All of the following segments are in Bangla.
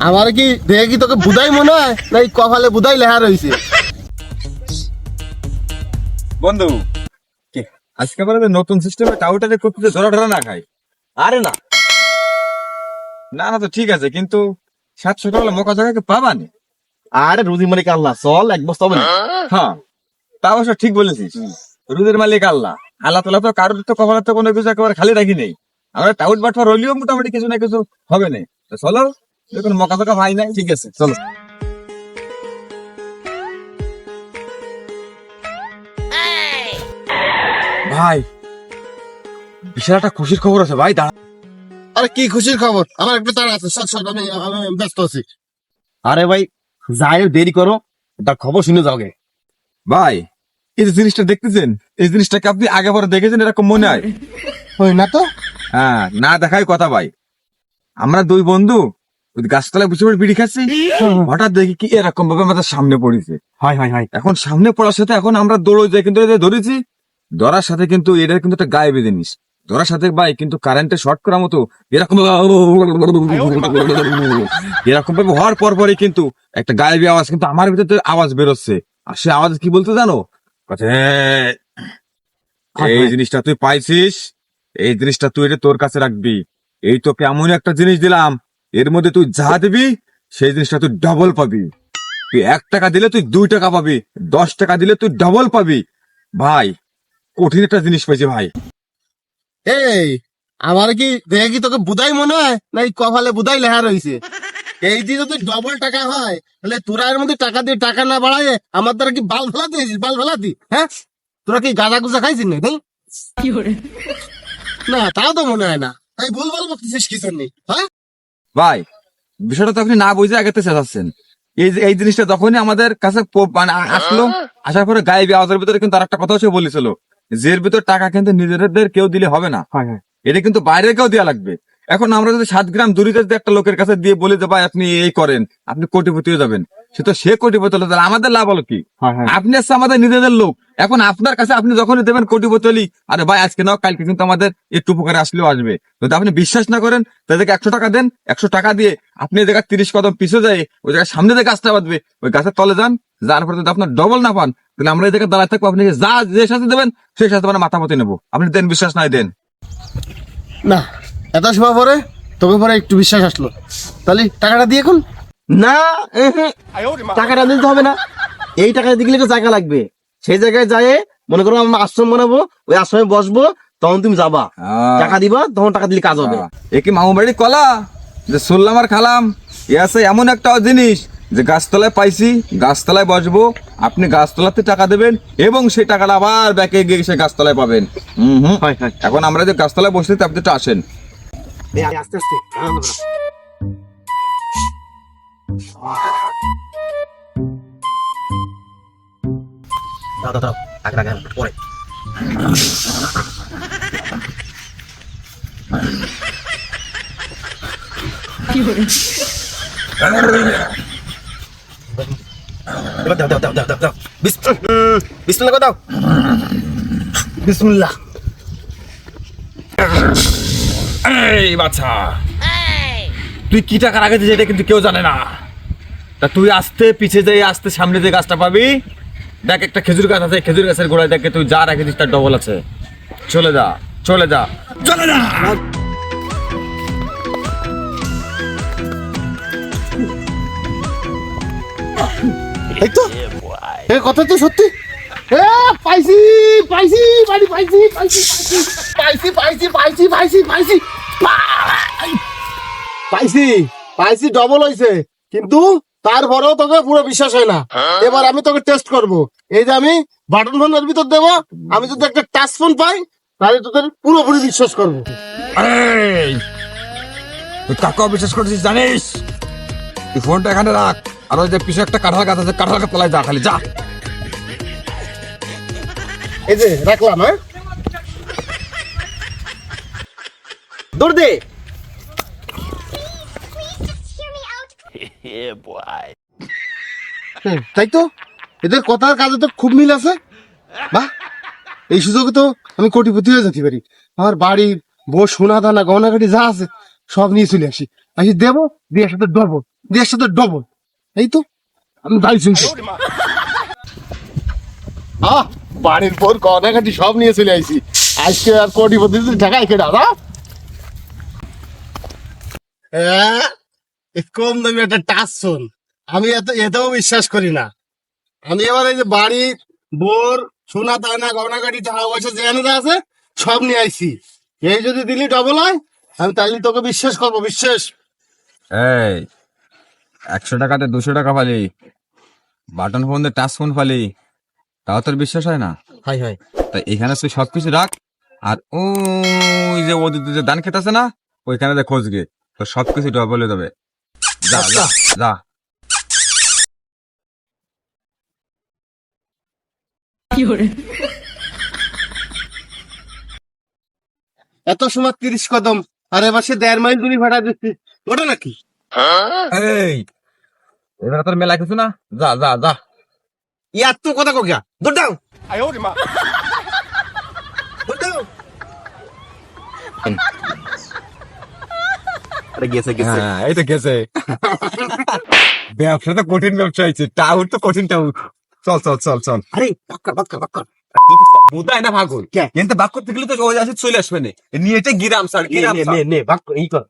আমার কি দেখে কি তোকে বুধাই মনে হয় না এই কপালে বুধাই লেখা রয়েছে? বন্ধু কি আজকে আবার নতুন সিস্টেমে টাউটারে করতে ধরা ধরা না খাই? আরে না, না না তো ঠিক আছে, কিন্তু 700 টাকা মোকা জায়গাকে পাবানি। আরে রুজি মালিক আল্লাহ, চল এক বস্তা হবে না। হ্যাঁ, তা অবশ্য ঠিক বলেছিস। রুদের মালিক আল্লাহ, আল্লাহ তালা তো কারোর তো কপালে তো কোনো কিছু একেবারে খালি রাখি নেই। আমরা টাউট বাটফার হইলেও মোটামুটি কিছু না কিছু হবে না। তো চলো, দেখুন মকা টকা ভাই নাই, ঠিক আছে চলো। ভাই বিশাল একটা খুশির খবর আছে ভাই, দাঁড়া। আরে কি খুশির খবর? আমার একটু তাড়া আছে, সব সব আমি ব্যস্ত আছি। আরে ভাই যাই দেরি করো, তার খবর শুনে যাওগে। ভাই এই যে জিনিসটা দেখতেছেন, এই জিনিসটাকে আপনি আগে পরে দেখেছেন এরকম মনে হয়? হয় না তো? হ্যাঁ, না দেখাই কথা ভাই। আমরা দুই বন্ধু ওই গাছতলায় বসে বসে বিড়ি খাচ্ছি, হঠাৎ দেখি কি এরকম ভাবে আমাদের সামনে পড়েছে। হয় হয় হয়। এখন সামনে পড়ার সাথে এখন আমরা দৌড়ে যাই, কিন্তু এটা ধরেছি ধরার সাথে কিন্তু এটা কিন্তু একটা গায়েবী জিনিস। ধরার সাথে ভাই কিন্তু কারেন্টে শর্ট করার মতো এরকম এরকম ভাবে হওয়ার পর পরই কিন্তু একটা গায়েবী আওয়াজ কিন্তু আমার ভিতরে আওয়াজ বেরোচ্ছে। আর সে আওয়াজ কি বলতে জানো? এই জিনিসটা তুই পাইছিস, এই জিনিসটা তুই এটা তোর কাছে রাখবি। এই তোকে এমন একটা জিনিস দিলাম, এর মধ্যে তুই যা দিবি সেই জিনিসটা তুই ডবল পাবি। তুই 1 টাকা দিলে তুই 2 টাকা পাবি, 10 টাকা দিলে তুই ডবল পাবি। ভাই কঠিন একটা জিনিস পাইছি ভাই। এই আমার কি দেখে কি তোকে বুধাই মনে হয় না এই কপালে বুধাই লেখা রয়েছে? এই দিয়ে যদি ডবল টাকা হয় তাহলে তোরা এর মধ্যে টাকা দিয়ে টাকা না বাড়ায় আমার দ্বারা কি বাল ফেলা দিয়েছিস? বাল ফেলা দি, হ্যাঁ? তোরা কি গাঁজা গুজা খাইছিস না? তাই না, তাও তো মনে হয় না। তাই ভুল ভাল করতেছিস কি জন্য? হ্যাঁ ভাই বিষয়টা তো আপনি না বুঝে আগেতে চেঁচাচ্ছেন। এই জিনিসটা যখনই আমাদের কাছে মানে আসলো, আসার পরে গায়েবী আওয়াজের ভিতরে কিন্তু আর একটা কথা সে বলেছিল, যে এর ভিতর টাকা কিন্তু নিজেদের কেউ দিলে হবে না, এটা কিন্তু বাইরে কেউ দেওয়া লাগবে। এখন আমরা যদি 7 গ্রাম দূরিতে যদি একটা লোকের কাছে দিয়ে বলি যে ভাই আপনি এই করেন, আপনি কোটিপতি হয়ে যাবেন, সে কোটিপতি হলে তাহলে আমাদের লাভ হলো কি? আপনি হচ্ছে আমাদের নিজেদের লোক। এখন আপনার কাছে আপনি যখনই দেবেন কোটিপতি হলি, আরে ভাই আজকে নাও, কালকে কিন্তু আমাদের একটু উপকারে আসলেও আসবে। যদি আপনি বিশ্বাস না করেন তাদেরকে 100 টাকা দেন, 100 টাকা দিয়ে আপনি এই জায়গায় 30 কদম পিছু যায় ওই জায়গায় সামনে যে গাছটা বাঁধবে ওই গাছের তলে যান, যার পরে যদি আপনার ডবল না পান তাহলে আমরা এই জায়গায় দাঁড়ায় থাকবো। আপনি যা যে সাথে দেবেন সেই সাথে মানে মাথামতি নেবো। আপনি দেন, বিশ্বাস নাই দেন না, এত সময় পরে তোকে পরে একটু বিশ্বাস আসলো, তাহলে টাকাটা দিয়ে এখন না। টাকাটা দিতে হবে না, এই টাকাটা দিলে তো জায়গা লাগবে। সেই জায়গায় যায় মনে করো আমরা আশ্রম বানাবো, ওই আশ্রমে বসবো, তখন তুমি যাবা টাকা দিবা, তখন টাকা দিলে কাজ হবে। এ কি মামু বাড়ির কলা যে শুনলাম আর খালাম? এ আছে এমন একটা জিনিস যে গাছতলায় পাইছি, গাছতলায় বসবো, আপনি গাছতলাতে টাকা দেবেন এবং সেই টাকাটা আবার ব্যাকে গিয়ে সে গাছতলায় পাবেন। এখন আমরা যে গাছতলায় বসছি আপনি একটু আসেন। আস্তে আস্তে পরে বিসমিল্লাহ দাও, বিসমিল্লাহ। এই বাচ্চা, তুই কি টাকা রাখেছিস এটা কিন্তু কেউ জানে না। তা তুই আস্তে পিছে যাই, আস্তে সামনে যে গাছটা পাবি, দেখ একটা খেজুর গাছ আছে, খেজুর গাছের গোড়ায় দেখে তুই যা রাখেছিস তার ডবল আছে। চলে যা চলে যা চলে যা। এই তো এই কথা তো সত্যি। পাইছি পাইছি বাড়ি পাইছি পাইছি পাইছি পাইছি পাইছি পাইছি পাইছি পাইছি পাইছি ডবল হয়েছে, কিন্তু তারপরেও তোকে পুরো বিশ্বাস হয় না। এবার আমি তোকে টেস্ট করব। এই যে আমি বাটন ফোনের ভিতর দেবো, আমি যদি একটা টাচ ফোন পাই তাহলে তোদের পুরোপুরি বিশ্বাস করবো। তুই কাকাও বিশ্বাস করছিস জানিস? তুই ফোনটা এখানে রাখ, আর ওই যে পিছনে একটা কাঁঠাল গাছ আছে, কাঁঠাল গাছ তলায় যা, খালি যা। এই যে রাখলাম, হ্যাঁ দৌড় দে। তাই তো, এদের কথার কাজে তো খুব মিল আছে। বাহ, এই সুযোগে তো আমি কোটিপতি হয়ে যেতে পারি। আমার বাড়ির বউ, সোনা দানা গহনাগাটি যা আছে সব নিয়ে চলে আসি, দেবো, দিয়ে সাথে ধরবো, দেড় সাথে ডবল। এই তো আমি বাড়ি শুনছি। বাড়ির পর গয়নাঘাটি সব নিয়ে চলে আইছি। আজকে আর কোটিপতি ঢাকায় কে দাদা কম দামি একটা টাচ ফোন। আমি এতেও বিশ্বাস করি না। আমি এবার এই যে বাড়ি বোর সোনা দানা গয়নাঘাটি টাকা পয়সা যে আছে সব নিয়ে আইছি। এই যদি দিলি ডবল হয় আমি তাইলে তোকে বিশ্বাস করবো। বিশ্বাস এই 100 টাকাতে 200 টাকা পালি, বাটন ফোন দিয়ে টাচ ফোন পালি, তাও তোর বিশ্বাস হয় না? হাই হাই তাই এখানে তুই সবকিছু রাখ, আর ওই যে ওদের যে ধান খেত আছে না, ওইখানে যে খোঁজ গে, তো সবকিছু ডবল হয়ে যাবে। যা যা যা। এত সময় 30 কদম আর এবার সে 1.5 মাইল দূরে ভাড়া দিচ্ছে। ওটা নাকি এই এবার তোর মেলা কিছু না, যা যা যা। ইয়ার তো কথা কোকিয়া দৌড় দাও। আরে গেছে গেছে। হ্যাঁ এই তো গেছে। ব্যবসা তো কঠিন ব্যবসা হয়েছে, টাউর তো কঠিন টাউর। চল চল চল চল। আরে বাক্কর বুধাই না ভাগল, কে? কিন্তু বাক করতে গেলে তো ওই আসে চলে আসবে না, নিয়ে এটা গিরাম সার গিরাম সার। নে বাক্কর এই কর।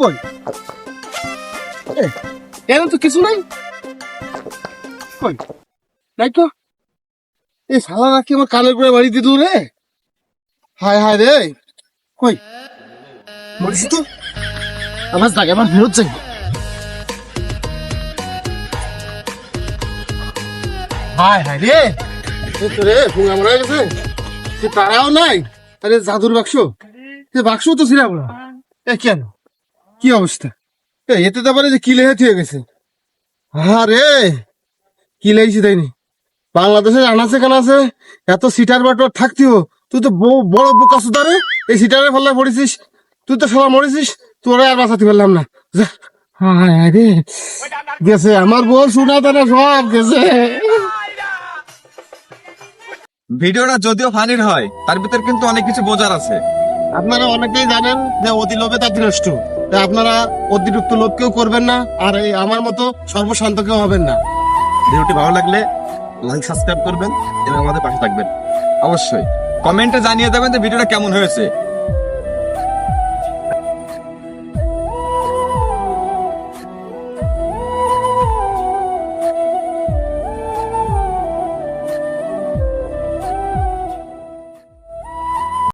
কই এর তো কিছু নাই। কই নাই তো। এই শালা নাকি আমার কানের করে বাড়ি দিত রে। হায় হায় রে। কই মরিস তো আমার জায়গা আমার ফেরত যাই। হায় হায় রে। এই তো রে ফুঙ্গা মরা গেছে। সে তারাও নাই। আরে জাদুর বাক্স, সে বাক্স তো ছিলাম না। এ কেন কি অবস্থা? এতে তো পারে যে কি লেহে হয়ে গেছে। আরে কি লেগেছি তাইনি। বাংলাদেশের আনাচে কানাচে এত সিটার বাটোয়ার থাকতেও তুই তো বড় বোকা সুদারে এই সিটারে ফেলে পড়েছিস। তুই তো সবাই মরেছিস, তোরা আর বাঁচাতে পারলাম না। হায় রে গেছে আমার বউ শোনা তারা সব গেছে। ভিডিওটা যদিও ফানির হয়, তার ভিতর কিন্তু অনেক কিছু বোঝার আছে। আপনারা অনেকেই জানেন যে অতি লোভে তাঁতি নষ্ট। তাই আপনারা অতিরিক্ত লোভ কেউ করবেন না, আর এই আমার মতো সর্বশান্ত কেউ হবেন না। ভিডিওটি ভালো লাগলে লাইক সাবস্ক্রাইব করবেন এবং আমাদের পাশে থাকবেন। অবশ্যই কমেন্টে জানিয়ে দেবেন যে ভিডিওটা কেমন হয়েছে।